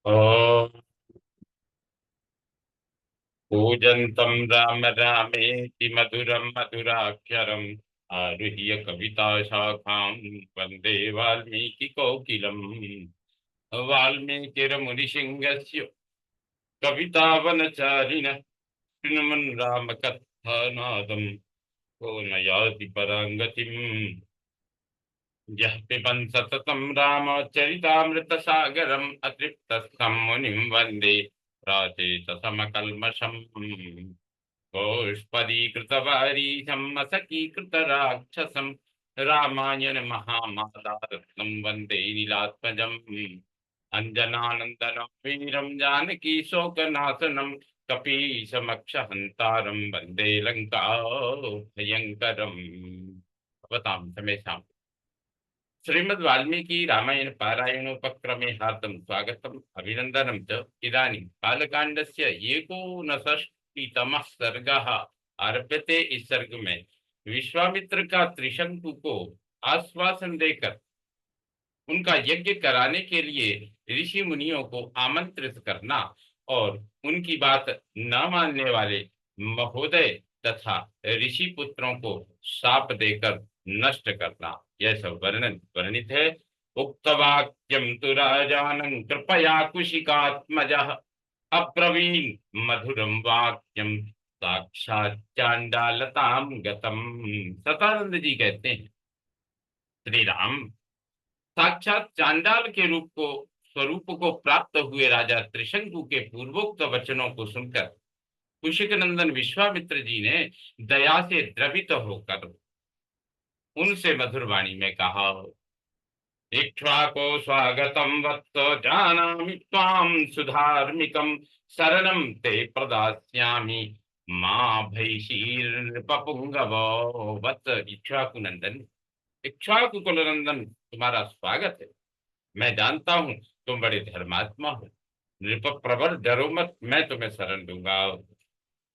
ॐ कूजन्तं राम रामेति मधुरं मधुराक्षरम् आरुह्य कविताशाखां वन्दे वाल्मीकिकोकिलम्। वाल्मीकिर्मुनिसिंहस्य कवितावनचारिणः शृण्वन् रामकथानादं को न याति परां गतिम्। यः पिबन् सततं रामचरितामृतसागरम् अतृप्तस्थं मुनिं वन्दे राचेतसमकल्मषम्। गोष्पदीकृतवारीशम् असकीकृतराक्षसम् रामायण महामालारत्नं वन्दे नीलात्मजम्। अञ्जनानन्दनं वीरं जानकी शोकनाशनं कपीशमक्षहन्तारं वन्दे लङ्का भयङ्करम्। भवतां समेषाम् श्रीमद् वाल्मीकि रामायण पारायणोपक्रमे हार्दं स्वागतम् अभिनन्दनं च। इदानीं बालकाण्डस्य एकोनषष्टितमः सर्गः आरभ्यते। इस सर्ग में विश्वामित्र का त्रिशंकु को आश्वासन देकर उनका यज्ञ कराने के लिए ऋषि मुनियों को आमंत्रित करना और उनकी बात न मानने वाले महोदय तथा ऋषि पुत्रों को शाप देकर नष्ट करना, यह सब वर्णन वर्णित है। उक्तवाक्यम तु राजानं कृपया कुशिकात्मजः अब्रवीन् मधुरं वाक्यम साक्षात् चांडालताम गतम। सतानंद जी कहते हैं, श्री राम साक्षात चांडाल के रूप को स्वरूप को प्राप्त हुए राजा त्रिशंकु के पूर्वोक्त वचनों को सुनकर कुशिक नंदन विश्वामित्र जी ने दया से द्रवित होकर उनसे मधुर वाणी में कहा, इक्ष्वाको स्वागतम वत्स जानामि त्वां सुधार्मिकं शरणं ते प्रदास्यामि मां भैषीर्नृपपुंगव। वत्स इक्ष्वाकु नंदन, इक्ष्वाकु कुल नंदन, तुम्हारा स्वागत है। मैं जानता हूं तुम बड़े धर्मात्मा हो। नृप प्रवर डरो मत, मैं तुम्हें शरण दूंगा।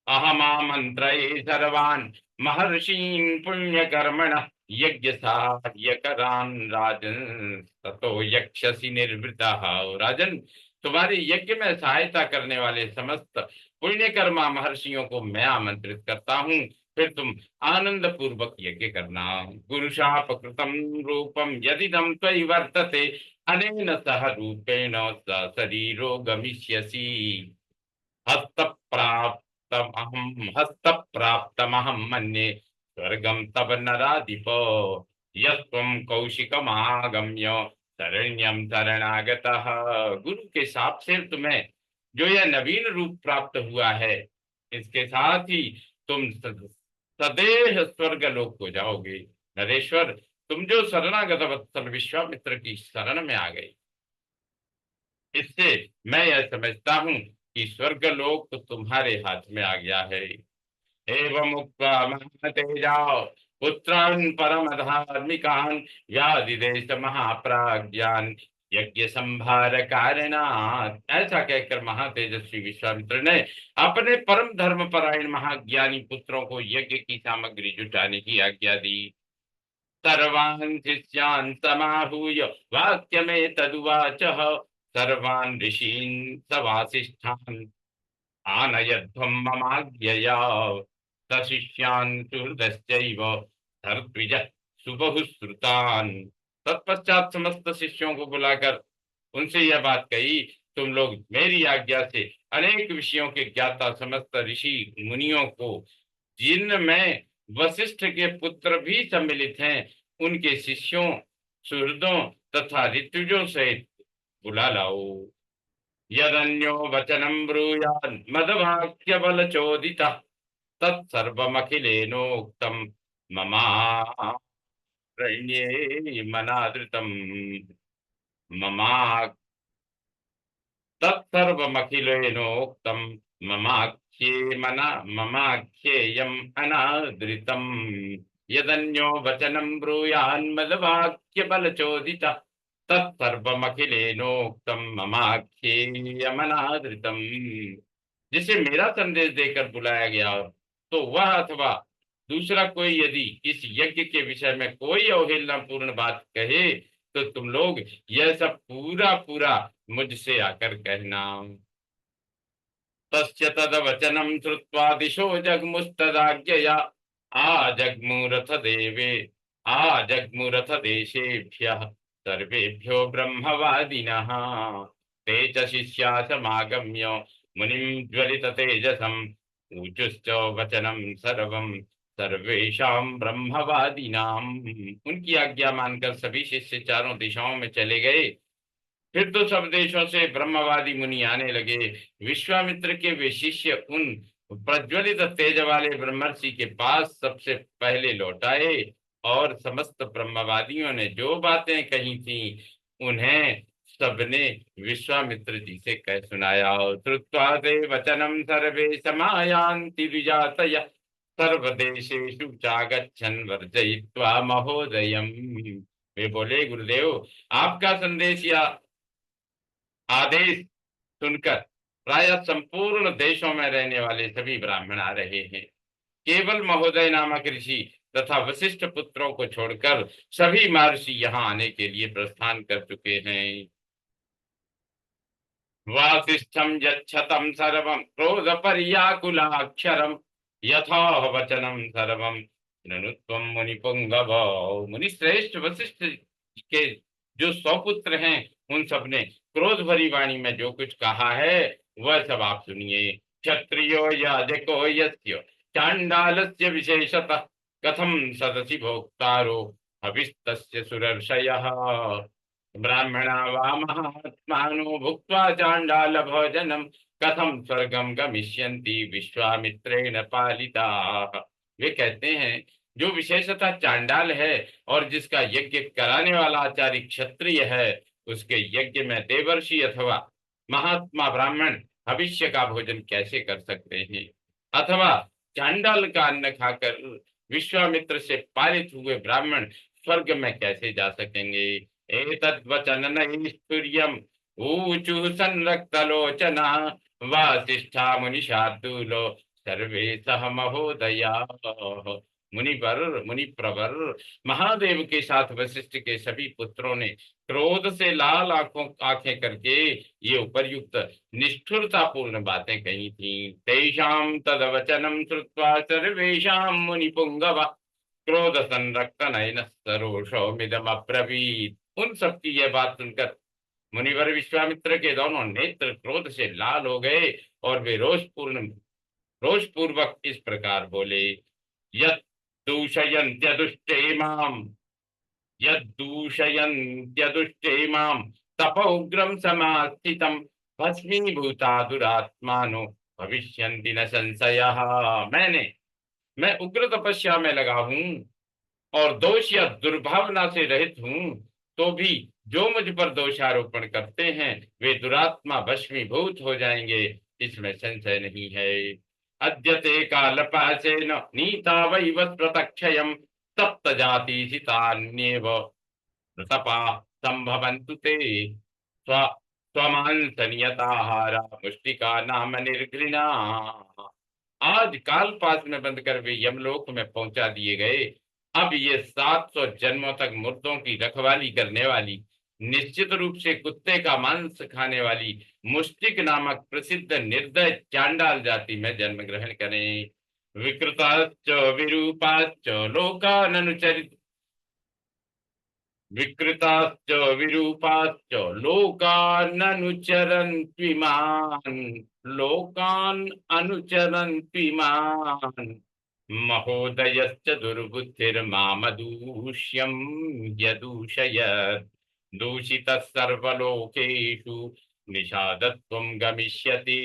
अहमामंत्रये सर्वान् महर्षीन् पुण्यकर्मणः यज्ञ सहायकरान् राजन् ततो यक्षसि निर्वृतः। राजन, तुम्हारे यज्ञ में सहायता करने वाले समस्त पुण्यकर्मा महर्षियों को मैं आमंत्रित करता हूँ, फिर तुम आनंद पूर्वक यज्ञ करना। गुरुशाप कृतम रूपम यदिदं त्वयि वर्तते अनेन सह रूपेण स शरीरो गमिष्यसि। हस्तप्राप्तमहं मन्ये स्वर्गं तव नराधिपो यस्त्वं कौशिकमागम्य शरण्यं शरणागतः। गुरु के शाप से तुम्हें जो यह नवीन रूप प्राप्त हुआ है, इसके साथ ही तुम सदेह स्वर्ग लोक को जाओगे। नरेश्वर, तुम जो शरणागत वत्सल विश्वामित्र की शरण में आ गए, इससे मैं यह समझता हूँ कि स्वर्ग लोक तो तुम्हारे हाथ में आ गया है। एवं उक्त्वा महातेजा पुत्रान् परम धार्मिकान् व्याधिदेश महाप्राज्ञान् यज्ञ संभार कारणात्। ऐसा कहकर महातेजस्वी विश्वामित्र ने अपने परम धर्म परायण महाज्ञानी पुत्रों को यज्ञ की सामग्री जुटाने की आज्ञा दी। सर्वान् शिष्यान् समाहूय वाक्यमेतदुवाचः सर्वान् ऋषीन् सवासिष्ठान् आनयध्वं ममाज्ञया सशिष्यान् सुहृदश्चैव धर्तृजः सुबहुश्रुतान्। तत्पश्चात समस्त शिष्यों को बुलाकर उनसे यह बात कही, तुम लोग मेरी आज्ञा से अनेक विषयों के ज्ञाता समस्त ऋषि मुनियों को, जिनमें वशिष्ठ के पुत्र भी सम्मिलित हैं, उनके शिष्यों सुहृदों तथा ऋतुजों सहित बुला लाओ। यदन्यो वचनं ब्रूयान् मदवाक्यबलचोदितः तत्सर्वमखिलेनोक्तं ममारण्ये मनादृतम्। ममा तत्सर्वमखिलेनोक्तं ममाख्ये मना ममाख्येयम् अनादृतम्। यदन्यो वचनं ब्रूयान् मदवाक्यबलचोदितः तत्सर्वमखिलेनोक्तं ममाख्येयमनादृतम्। जिसे मेरा संदेश देकर बुलाया गया हो, तो वह अथवा दूसरा कोई यदि इस यज्ञ के विषय में कोई अवहेलनापूर्ण बात कहे, तो तुम लोग यह सब पूरा पूरा मुझसे आकर कहना। तस्य तदवचनं श्रुत्वा दिशो जग्मुस्तदाज्ञया आजग्मुरथ देवे आजग्मुरथ देशेभ्यः सर्वेभ्यो ब्रह्मवादिनः। ते च शिष्या समागम्य मुनिं ज्वलित तेजसम् ऊचुश्च वचनं सर्वं सर्वेषां ब्रह्मवादिनाम्। उनकी आज्ञा मानकर सभी शिष्य चारों दिशाओं में चले गए। फिर तो सब देशों से ब्रह्मवादी मुनि आने लगे। विश्वामित्र के वे शिष्य उन प्रज्वलित तेज वाले ब्रह्मर्षि के पास सबसे पहले लौट आए और समस्त ब्रह्मवादियों ने जो बातें कही थी उन्हें सबने विश्वामित्र जी से कह सुनाया। श्रुत्वा ते वचनम सर्वे समायान्ति विजातय सर्वदेशेषु चागच्छन् वर्जयित्वा महोदयम्। वे बोले, गुरुदेव, आपका संदेश या आदेश सुनकर प्राय संपूर्ण देशों में रहने वाले सभी ब्राह्मण आ रहे हैं। केवल महोदय नामक ऋषि तथा वशिष्ठ पुत्रों को छोड़कर सभी महर्षि यहाँ आने के लिए प्रस्थान कर चुके हैं। वासिष्ठम यच्छतं सर्वं क्रोध पर्याकुलाक्षरम यथा वचनम सर्वम ननुत्वम मुनि पुंगव। मुनि श्रेष्ठ वशिष्ठ के जो 100 पुत्र हैं उन सब ने क्रोध भरी वाणी में जो कुछ कहा है वह सब आप सुनिए। क्षत्रियो याजको यस्य चांडालस्य विशेषतः कथम सदसि भोक्तारो हविस्तस्य सुरर्षयः ब्राह्मणा वा महात्मानो भुक्त्वा चांडाल भोजनम कथम स्वर्गम गमिष्यन्ति विश्वामित्रेण पालिताः। वे कहते हैं, जो विशेषतः चांडाल है और जिसका यज्ञ कराने वाला आचार्य क्षत्रिय है उसके यज्ञ में देवर्षि अथवा महात्मा ब्राह्मण भविष्य का भोजन कैसे कर सकते हैं, अथवा चांडाल का अन्न खाकर विश्वामित्र से पालित हुए ब्राह्मण स्वर्ग में कैसे जा सकेंगे। एतद्वचननैस्तुर्यम् ऊचुः संरक्तलोचना वासिष्ठा मुनिशार्दूलो सर्वे सह महोदयाः। मुनि प्रवर महादेव के साथ वशिष्ठ के सभी पुत्रों ने क्रोध से लाल आंखें करके ये उपर्युक्त निष्ठुरतापूर्ण बातें कही थी। तेषां तदवचनं श्रुत्वा सर्वेषां मुनिपुंगव क्रोध संरक्त नयन सरोषो मिदम अब्रवीत। उन सबकी यह बात सुनकर मुनिवर विश्वामित्र के दोनों नेत्र क्रोध से लाल हो गए और वे रोष पूर्वक इस प्रकार बोले। यत् दूषयन्त्यदुष्टे माम यद्दूषयन्त्यदुष्टे माम तपोग्रम समास्थितम भस्मीभूता दुरात्मानो भविष्यन्ति न संशयः। मैं उग्र तपस्या में लगा हूं और दोष या दुर्भावना से रहित हूं, तो भी जो मुझ पर दोषारोपण करते हैं वे दुरात्मा भस्मीभूत हो जाएंगे, इसमें संशय नहीं है। अद्यते कालपाशेन नीता वैव प्रतक्षयम् सप्त जाति सितान्येव प्रतपा संभवन्तु ते स्व स्वमांसनियताहारा मुष्टिका नाम निर्घृणा। आज काल पास में बंद कर वे यमलोक में पहुंचा दिए गए। अब ये 700 जन्मों तक मुर्दों की रखवाली करने वाली, निश्चित रूप से कुत्ते का मांस खाने वाली मुष्टिक नामक प्रसिद्ध निर्दय चांडाल जाति में जन्म ग्रहण करें। विकृताश्च विरूपाश्च लोकाननुचरित विकृताश्च विरूपाश्च लोकान अनुचरन्त्विमान् महोदयश्च दुर्बुद्धिर्मामदूष्यं यदूषयत् दूषितः सर्वलोकेषु निषादत्वं गमिष्यति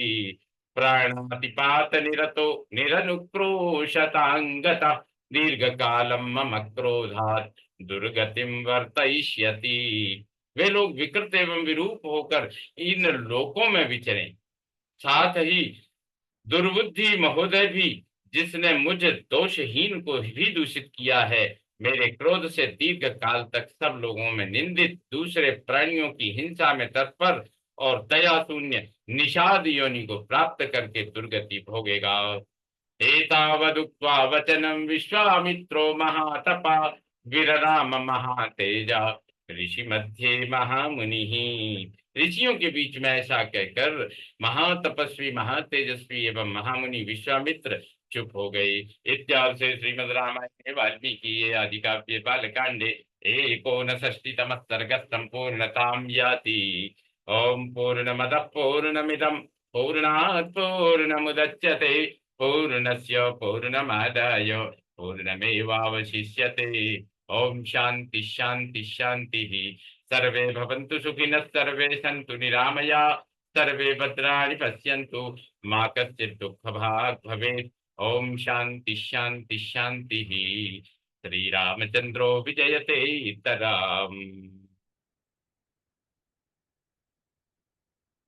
प्राणातिपात निरतो निरनुक्रोशताङ्गतः दीर्घकालं मम क्रोधात् दुर्गतिम वर्तयिष्यति। वे लोग विकृत एवं विरूप होकर इन लोकों में विचरें। साथ ही दुर्बुद्धि महोदय भी, जिसने मुझ दोषहीन को भी दूषित किया है, मेरे क्रोध से दीर्घ काल तक सब लोगों में निंदित, दूसरे प्राणियों की हिंसा में तत्पर और दया शून्य निषाद योनि को प्राप्त करके दुर्गति भोगेगा। एतावदुक्त्वा वचनं विश्वामित्रो महातपा विरराम महातेजा ऋषि मध्ये महामुनिः ऋषियों के बीच में ऐसा कहकर महातपस्वी, महातेजस्वी एवं महामुनि विश्वामित्र चुप हो गई। इत्यादि से श्रीमद् रामायणे वाल्मीकि आदि काव्ये बालकांडे एकोनषष्टितमः सर्गः संपूर्णतां याति। ओम पूर्णमदः पूर्णमिदं पूर्णात् पूर्णमुदच्यते पूर्णस्य पूर्णमादाय पूर्णमेवावशिष्यते। ओम शांति शांति शांति। सर्वे भवन्तु सुखिनः, सर्वे सन्तु निरामया, सर्वे भद्राणि पश्यन्तु, मा कश्चित् दुःखभाग् भवेत्। ओम शांति शांति शांति। श्री रामचंद्रो विजयते। तरम।